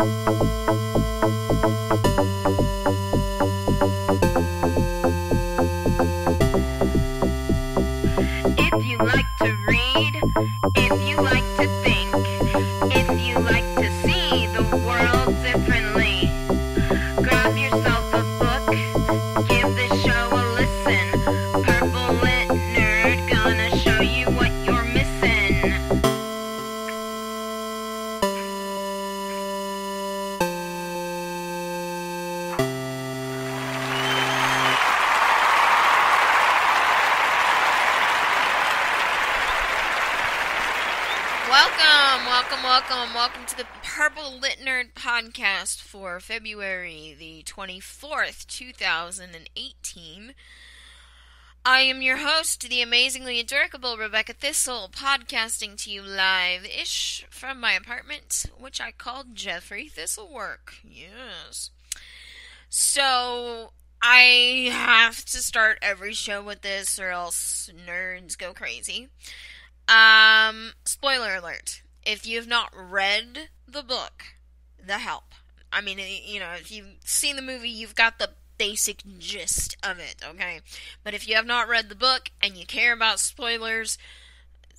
If you like to read, if you like to think, if you like to see the world differently, grab yourself a book, give this show a listen. Purple Lit Nerd gonna show you what you're missing. Welcome to the Purple Lit Nerd podcast for February the 24th, 2018. I am your host, the amazingly adorable Rebecca Thistle, podcasting to you live-ish from my apartment, which I called Jeffrey Thistlework. Yes. So, I have to start every show with this or else nerds go crazy. Spoiler alert. If you've not read the book, The Help, I mean, you know, if you've seen the movie, you've got the basic gist of it, okay? But if you have not read the book and you care about spoilers,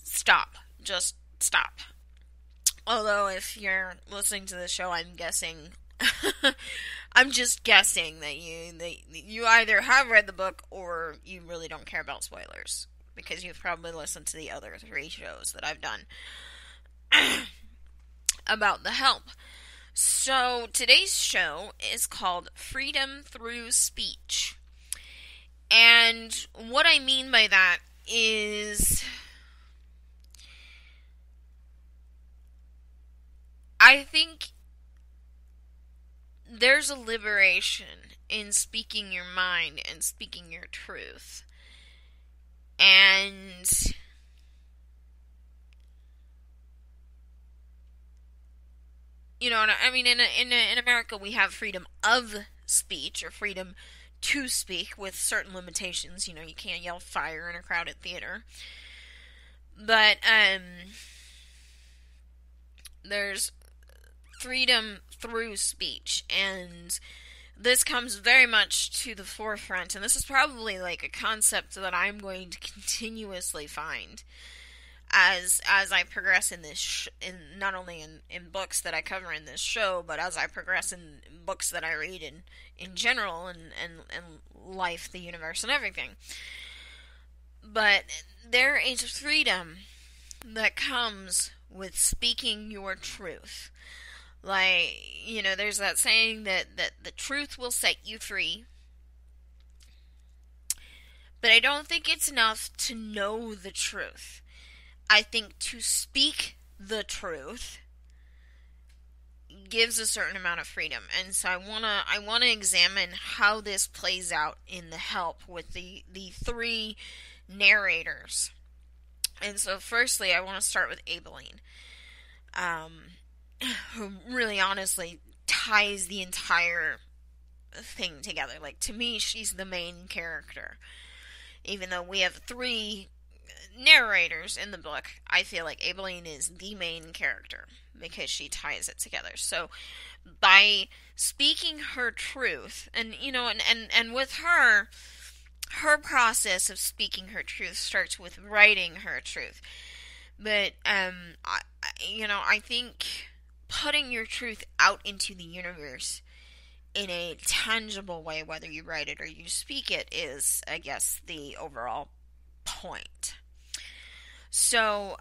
stop. Just stop. Although, if you're listening to the show, I'm guessing, I'm just guessing that you either have read the book or you really don't care about spoilers. Because you've probably listened to the other 3 shows that I've done about The Help. So, today's show is called Freedom Through Speech. And what I mean by that is, I think there's a liberation in speaking your mind and speaking your truth. And you know, I mean, in America, we have freedom of speech, or freedom to speak, with certain limitations. You know, you can't yell fire in a crowded theater. But, there's freedom through speech, and this comes very much to the forefront, and this is probably, like, a concept that I'm going to continuously find as I progress in this, not only in books that I cover in this show, but as I progress in books that I read in general, and life, the universe, and everything. But there is freedom that comes with speaking your truth. Like, you know, there's that saying that the truth will set you free. But I don't think it's enough to know the truth. I think to speak the truth gives a certain amount of freedom. And so I wanna examine how this plays out in The Help with the 3 narrators. And so firstly, I want to start with Aibileen, who really honestly ties the entire thing together. Like, to me, she's the main character. Even though we have 3 narrators in the book, I feel like Aibileen is the main character because she ties it together. So by speaking her truth, and you know, and with her process of speaking her truth starts with writing her truth. But I think putting your truth out into the universe in a tangible way, whether you write it or you speak it, is, I guess, the overall point. So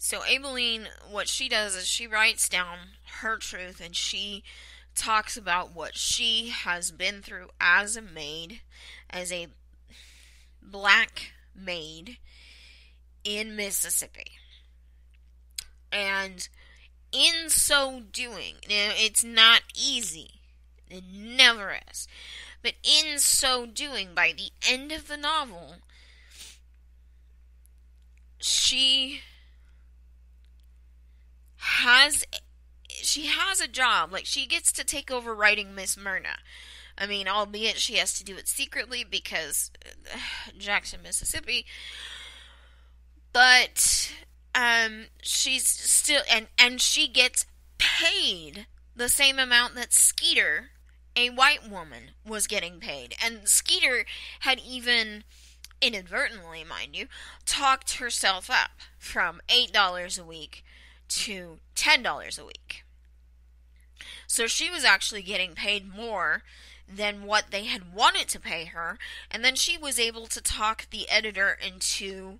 Aibileen, what she does is she writes down her truth, and she talks about what she has been through as a maid, as a black maid in Mississippi. And in so doing, now, it's not easy. It never is. But in so doing, by the end of the novel, she has a job. Like, she gets to take over writing Miss Myrna. I mean, albeit she has to do it secretly because Jackson, Mississippi. But she's still, and she gets paid the same amount that Skeeter, a white woman, was getting paid. And Skeeter had even, inadvertently, mind you, talked herself up from $8 a week to $10 a week. So she was actually getting paid more than what they had wanted to pay her, and then she was able to talk the editor into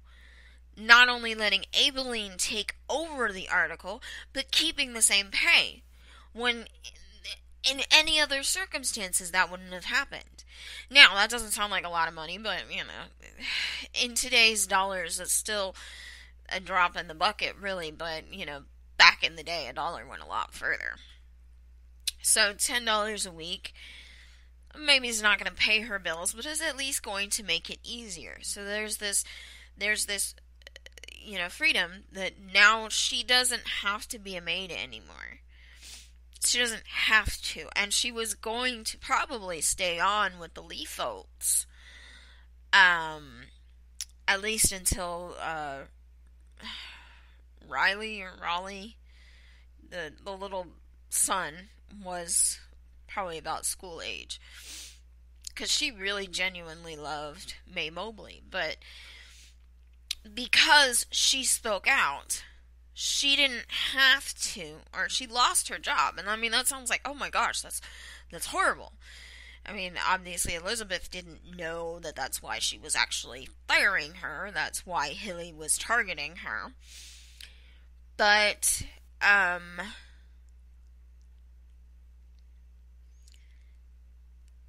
not only letting Aibileen take over the article, but keeping the same pay, when in any other circumstances that wouldn't have happened. Now, that doesn't sound like a lot of money, but, in today's dollars, it's still a drop in the bucket, really, but, back in the day, a dollar went a lot further. So, $10 a week, maybe it's not going to pay her bills, but it's at least going to make it easier. So, there's this, freedom that now she doesn't have to be a maid anymore. She doesn't have to. And she was going to probably stay on with the Leafolds. At least until Raleigh, the little son, was probably about school age. Because she really genuinely loved Mae Mobley. But because she spoke out, she didn't have to, or she lost her job. And that sounds like, oh my gosh, that's horrible. Obviously Elizabeth didn't know that that's why she was actually firing her. That's why Hilly was targeting her. But,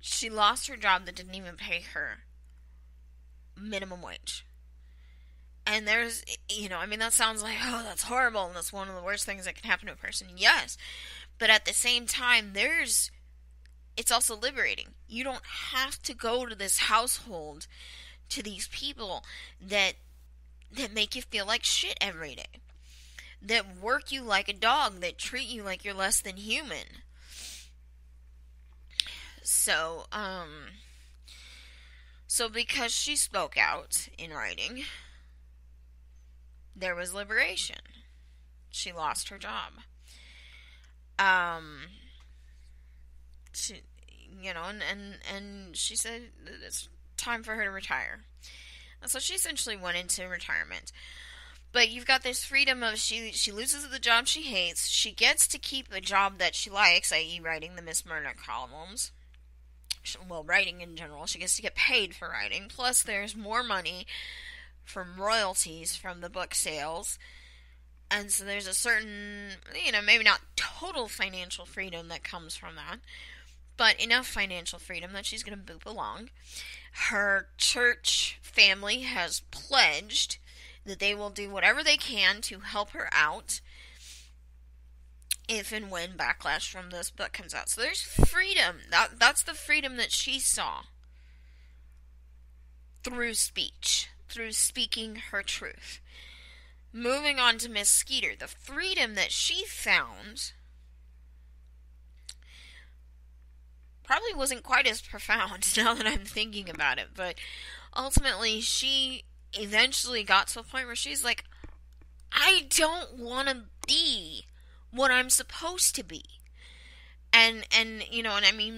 she lost her job that didn't even pay her minimum wage. And there's, that sounds like, oh, that's horrible, and that's one of the worst things that can happen to a person. Yes. But at the same time, it's also liberating. You don't have to go to this household, to these people that make you feel like shit every day. That work you like a dog, that treat you like you're less than human. So because she spoke out in writing, there was liberation. She lost her job. She, and she said it's time for her to retire. And so she essentially went into retirement. But you've got this freedom of she loses the job she hates. She gets to keep a job that she likes, i.e. writing the Miss Murdoch columns. Well, writing in general. She gets to get paid for writing. Plus, there's more money from royalties from the book sales. And so there's a certain, maybe not total financial freedom that comes from that, but enough financial freedom that she's going to boop along. Her church family has pledged that they will do whatever they can to help her out if and when backlash from this book comes out. So there's freedom. That's the freedom that she saw through speech, through speaking her truth. Moving on to Miss Skeeter, the freedom that she found probably wasn't quite as profound now that I'm thinking about it, but ultimately she eventually got to a point where she's like, I don't want to be what I'm supposed to be. And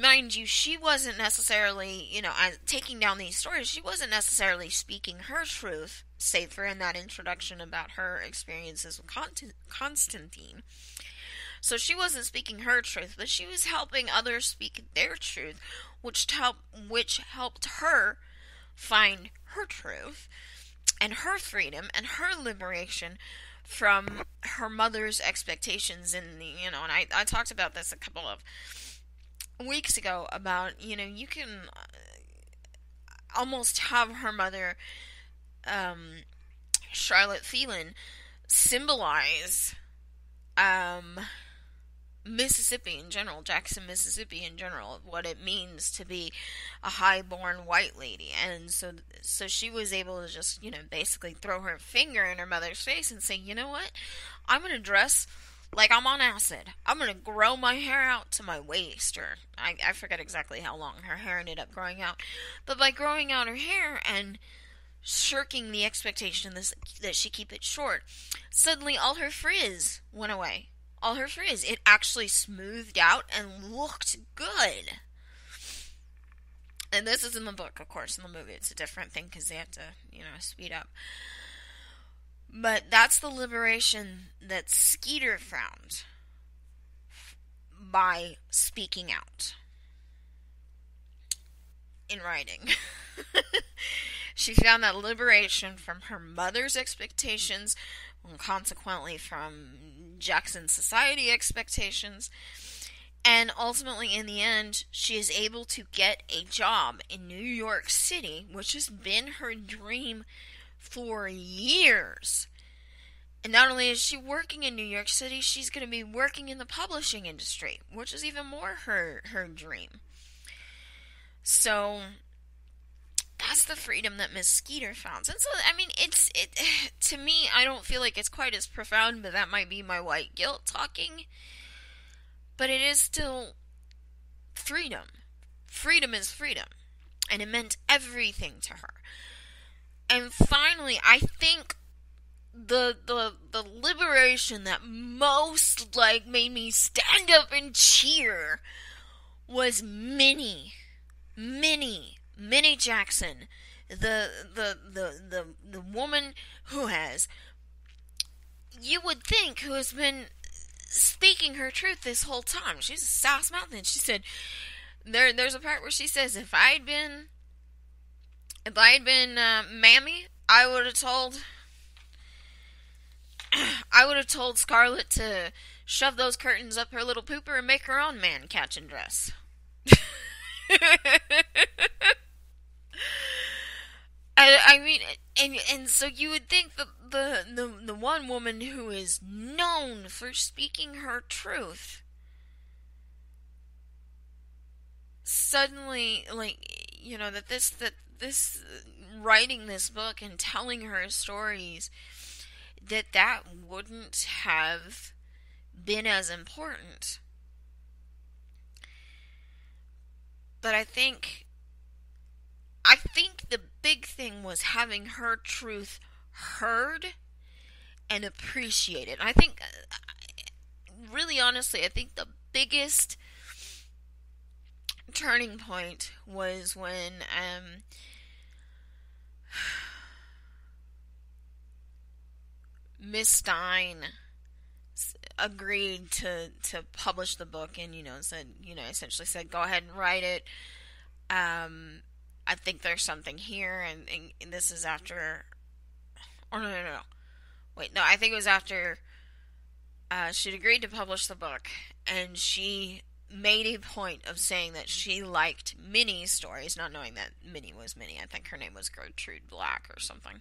mind you, she wasn't necessarily, taking down these stories, she wasn't necessarily speaking her truth, save for in that introduction about her experiences with Constantine. So she wasn't speaking her truth, but she was helping others speak their truth, which helped her find her truth, and her freedom, and her liberation from her mother's expectations. And and I talked about this a couple of weeks ago about, you can almost have her mother, Charlotte Phelan, symbolize Mississippi in general, Jackson, Mississippi in general, what it means to be a high-born white lady. And so she was able to just, basically throw her finger in her mother's face and say, you know what, I'm going to dress like I'm on acid. I'm going to grow my hair out to my waist, or I forget exactly how long her hair ended up growing out. But by growing out her hair and shirking the expectation that she keep it short, suddenly all her frizz went away. All her frizz. It actually smoothed out and looked good. And this is in the book, of course. In the movie, it's a different thing because they have to, speed up. But that's the liberation that Skeeter found by speaking out in writing. She found that liberation from her mother's expectations, and consequently from Jackson's society expectations. And ultimately, in the end, she is able to get a job in New York City, which has been her dream for years. And not only is she working in New York City, she's going to be working in the publishing industry, which is even more her dream. So that's the freedom that Miss Skeeter found. And so, I mean, to me, I don't feel like it's quite as profound, but that might be my white guilt talking. But it is still freedom. Freedom is freedom. And it meant everything to her. And finally, I think the liberation that most, made me stand up and cheer was Minnie Jackson, the woman who has, you would think, who has been speaking her truth this whole time. She's a sass mountain. She said, there's a part where she says, if I had been Mammy, I would have told Scarlett to shove those curtains up her little pooper and make her own man-catching dress. I mean, and so you would think that the one woman who is known for speaking her truth suddenly, that this writing this book and telling her stories, that wouldn't have been as important. But I think the big thing was having her truth heard and appreciated. I think, really honestly, I think the biggest turning point was when Miss Stein agreed to publish the book and, essentially said, go ahead and write it. I think there's something here, and this is after, no. Wait, no, I think it was after she'd agreed to publish the book, and she made a point of saying that she liked Minnie's stories, not knowing that Minnie was Minnie. I think her name was Gertrude Black or something.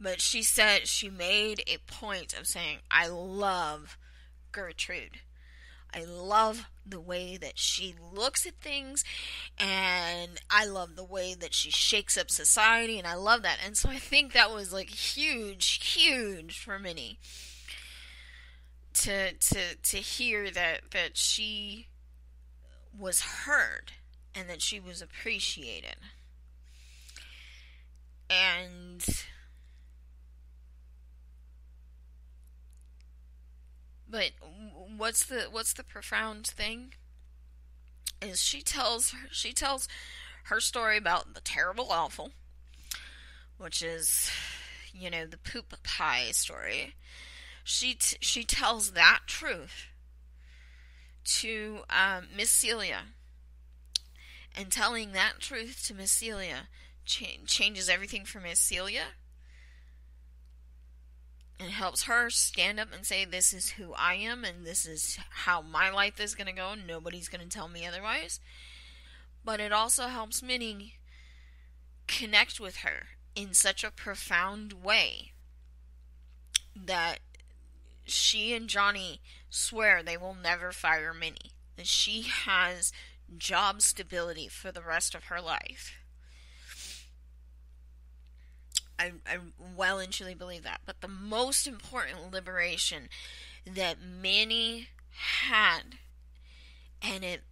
But she said she made a point of saying, I love Gertrude. I love the way that she looks at things, and I love the way that she shakes up society, and I love that. And so I think that was huge for Minnie to hear that she was heard and that she was appreciated. But what's the profound thing is she tells her story about the terrible awful, which is, the poop pie story. She tells that truth to Miss Celia, and telling that truth to Miss Celia changes everything for Miss Celia. It helps her stand up and say, this is who I am, and this is how my life is going to go. Nobody's going to tell me otherwise. But it also helps Minnie connect with her in such a profound way that she and Johnny swear they will never fire Minnie. That she has job stability for the rest of her life. I well and truly believe that. But the most important liberation that Minnie had, and it